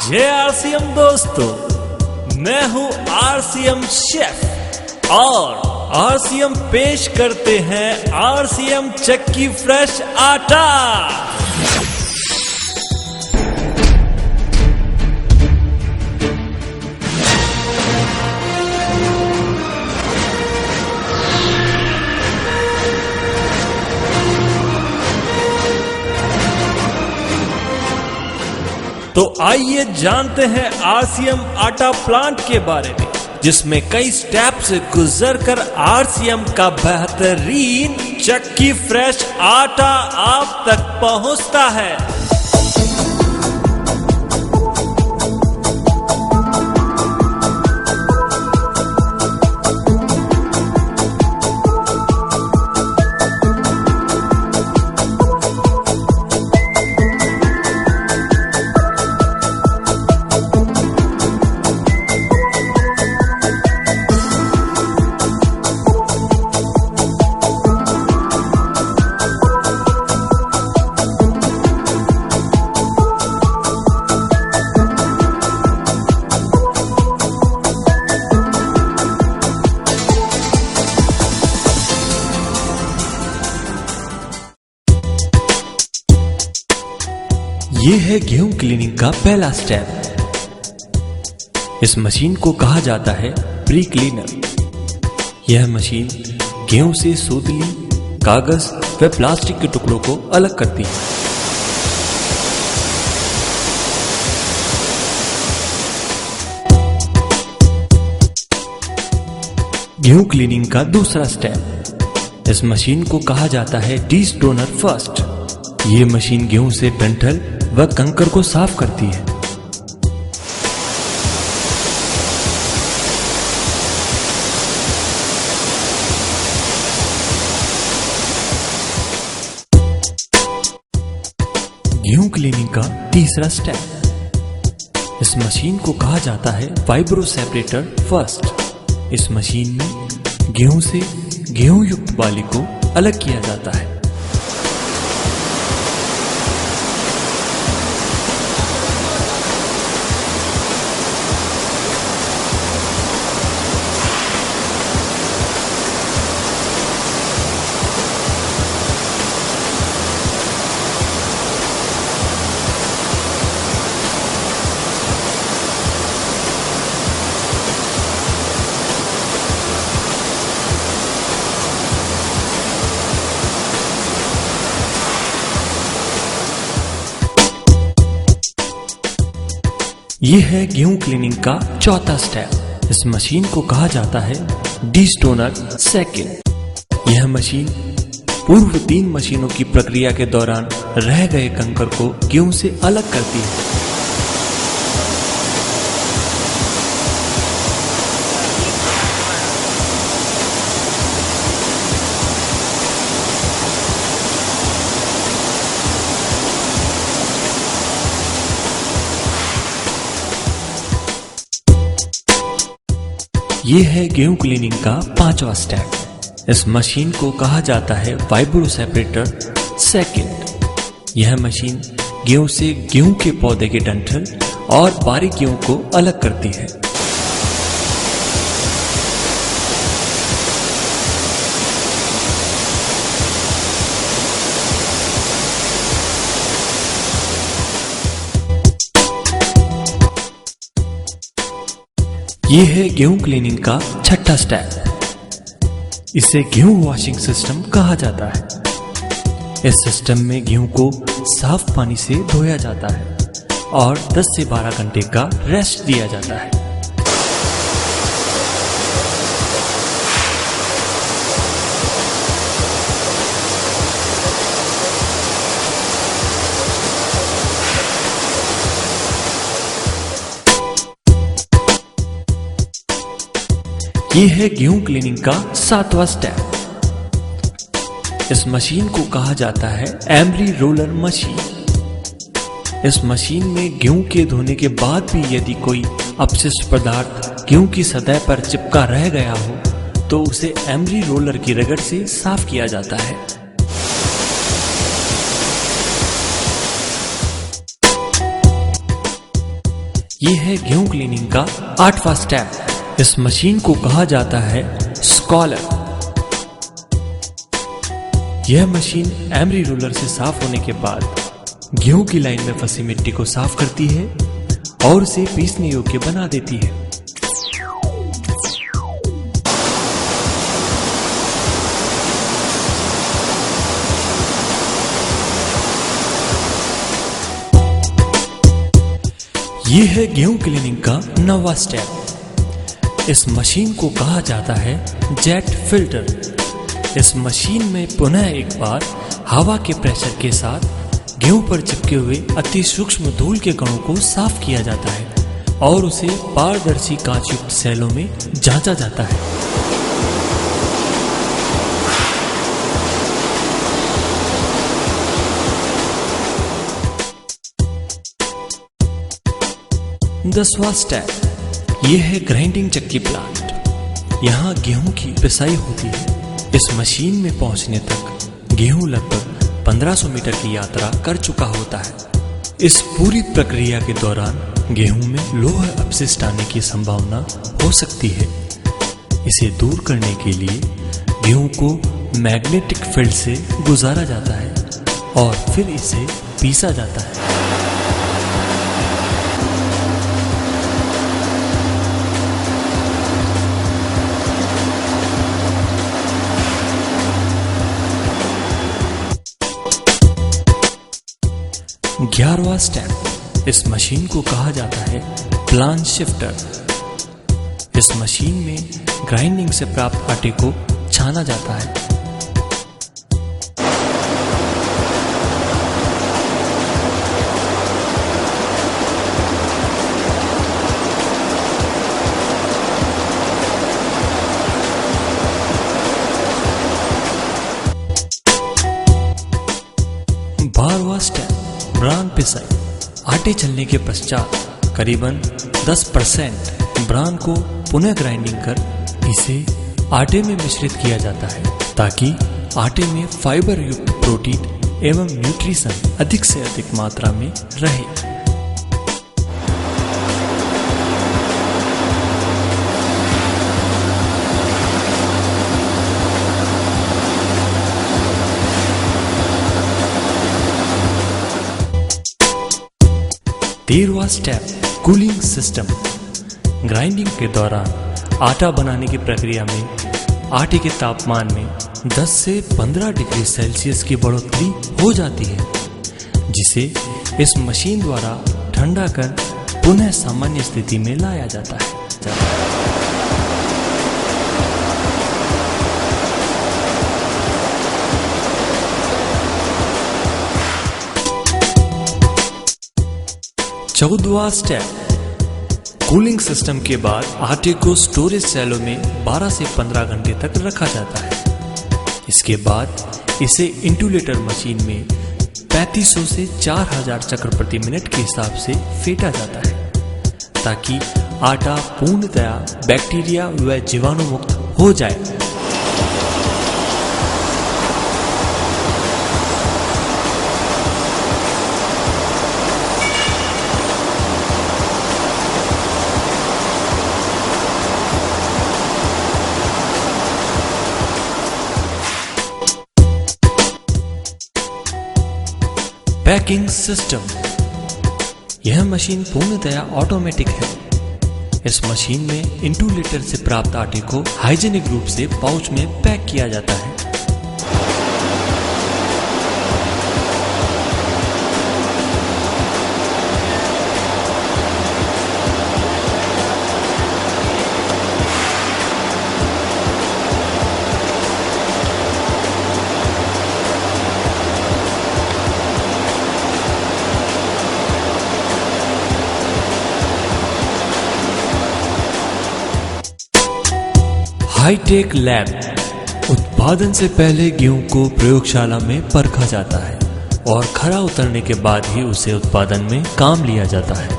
जय आरसीएम दोस्तों, मैं हूं आरसीएम शेफ और आरसीएम पेश करते हैं आरसीएम चक्की फ्रेश आटा। तो आइए जानते हैं आरसीएम आटा प्लांट के बारे में, जिसमें कई स्टेप से गुजरकर आरसीएम का बेहतरीन चक्की फ्रेश आटा आप तक पहुंचता है। ये है गेहूं क्लीनिंग का पहला स्टेप। इस मशीन को कहा जाता है प्री क्लीनर। यह मशीन गेहूं से सूतली, कागज व प्लास्टिक के टुकड़ों को अलग करती है। गेहूं क्लीनिंग का दूसरा स्टेप। इस मशीन को कहा जाता है डीस्टोनर फर्स्ट। ये मशीन गेहूं से डंठल व कंकर को साफ करती है। गेहूं क्लीनिंग का तीसरा स्टेप। इस मशीन को कहा जाता है वाइब्रो सेपरेटर फर्स्ट। इस मशीन में गेहूं से गेहूं युक्त बाली को अलग किया जाता है। यह है गेहूं क्लीनिंग का चौथा स्टेप। इस मशीन को कहा जाता है डीस्टोनर सेकंड। यह मशीन पूर्व 3 मशीनों की प्रक्रिया के दौरान रह गए कंकर को गेहूं से अलग करती है। ये है गेहूं क्लीनिंग का 5वां स्टेप। इस मशीन को कहा जाता है वाइब्रो सेपरेटर सेकंड। यह मशीन गेहूं से गेहूं के पौधे के डंठल और बारीक गेहूं को अलग करती है। ये है गेहूं क्लीनिंग का 6वां स्टेप। इसे गेहूं वॉशिंग सिस्टम कहा जाता है। इस सिस्टम में गेहूं को साफ पानी से धोया जाता है और 10 से 12 घंटे का रेस्ट दिया जाता है। ये है गेहूं क्लीनिंग का 7वां स्टेप। इस मशीन को कहा जाता है एमरी रोलर मशीन। इस मशीन में गेहूं के धोने के बाद भी यदि कोई अपशिष्ट पदार्थ गेहूं की सतह पर चिपका रह गया हो तो उसे एमरी रोलर की रगड़ से साफ किया जाता है। यह है गेहूं क्लीनिंग का 8वां स्टेप। इस मशीन को कहा जाता है स्कॉलर। यह मशीन एमरी रोलर से साफ होने के बाद गेहूं की लाइन में फंसी मिट्टी को साफ करती है और उसे पीसने योग्य बना देती है। यह है गेहूं क्लीनिंग का 9वां स्टेप। इस मशीन को कहा जाता है जेट फिल्टर। इस मशीन में पुनः एक बार हवा के प्रेशर के साथ गेहूं पर चिपके हुए अति सूक्ष्म धूल के कणों को साफ किया जाता है और उसे पारदर्शी कांचयुक्त सेलों में जांचा जाता है। दसवां स्टेप, यह है ग्राइंडिंग चक्की प्लांट। यहाँ गेहूं की पिसाई होती है। इस मशीन में पहुंचने तक गेहूं लगभग 1500 मीटर की यात्रा कर चुका होता है। इस पूरी प्रक्रिया के दौरान गेहूं में लोह अपशिष्ट आने की संभावना हो सकती है। इसे दूर करने के लिए गेहूं को मैग्नेटिक फील्ड से गुजारा जाता है और फिर इसे पीसा जाता है। ग्यारहवां स्टेप, इस मशीन को कहा जाता है प्लान शिफ्टर। इस मशीन में ग्राइंडिंग से प्राप्त आटे को छाना जाता है। बारहवां स्टेप, ब्रान पिसाई। आटे चलने के पश्चात करीबन 10% ब्रान को पुनः ग्राइंडिंग कर इसे आटे में मिश्रित किया जाता है ताकि आटे में फाइबर युक्त प्रोटीन एवं न्यूट्रिशन अधिक से अधिक मात्रा में रहे। तेरहवां स्टेप, कूलिंग सिस्टम। ग्राइंडिंग के दौरान आटा बनाने की प्रक्रिया में आटे के तापमान में 10 से 15 डिग्री सेल्सियस की बढ़ोतरी हो जाती है, जिसे इस मशीन द्वारा ठंडा कर पुनः सामान्य स्थिति में लाया जाता है। 14वां स्टेप, कूलिंग सिस्टम के बाद आटे को स्टोरेज सेलों में 12 से 15 घंटे तक रखा जाता है। इसके बाद इसे इंटुलेटर मशीन में 3500 से 4000 चक्र प्रति मिनट के हिसाब से फेंटा जाता है ताकि आटा पूर्णतया बैक्टीरिया व जीवाणु मुक्त हो जाए। Packing system. यह मशीन पूर्णतया ऑटोमेटिक है। इस मशीन में इंटुलेटर से प्राप्त आटे को हाइजीनिक रूप से पाउच में पैक किया जाता है। High tech lab. उत्पादन से पहले गेहूं को प्रयोगशाला में परखा जाता है और खरा उतरने के बाद ही उसे उत्पादन में काम लिया जाता है।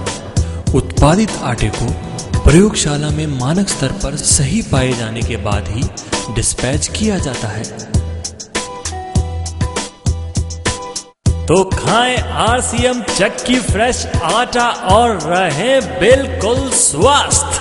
उत्पादित आटे को प्रयोगशाला में मानक स्तर पर सही पाए जाने के बाद ही डिस्पैच किया जाता है। तो खाएं RCM चक्की फ्रेश आटा और रहें बिल्कुल स्वस्थ।